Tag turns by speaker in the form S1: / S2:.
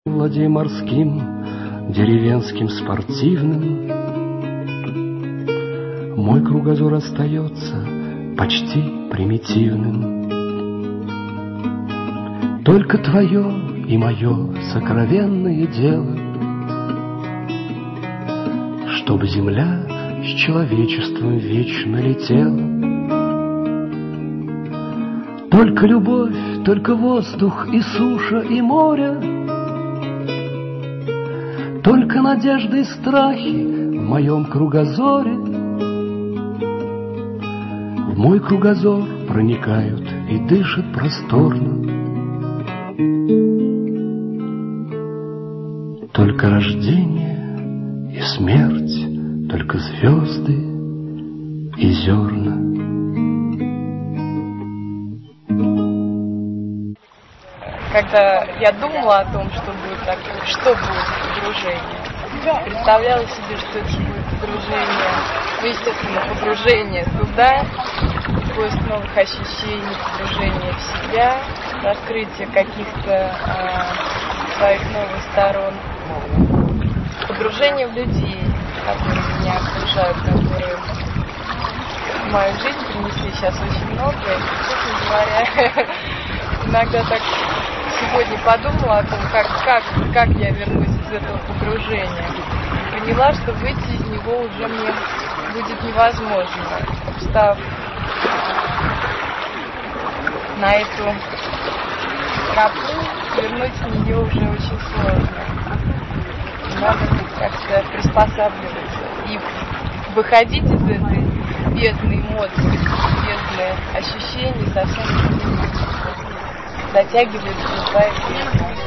S1: Владей морским, деревенским, спортивным, мой кругозор остается почти примитивным. Только твое и мое сокровенное дело, чтобы земля с человечеством вечно летела. Только любовь, только воздух и суша, и море, только надежды и страхи в моем кругозоре. В мой кругозор проникают и дышат просторно. Только рождение и смерть, только звезды и зерна.
S2: Когда я думала о том, что будет погружение, представляла себе, что это будет погружение, естественно, погружение туда, поиск новых ощущений, погружение в себя, раскрытие каких-то своих новых сторон, погружение в людей, которые меня окружают, которые в мою жизнь принесли сейчас очень много. И, честно говоря, иногда так сегодня подумала о том, как я вернусь из этого погружения. И поняла, что выйти из него уже мне будет невозможно. Встав на эту тропу, вернуть в нее уже очень сложно. Надо как-то приспосабливаться и выходить из этой бездны эмоций, бездны ощущений совсем не затягивает любая бездна.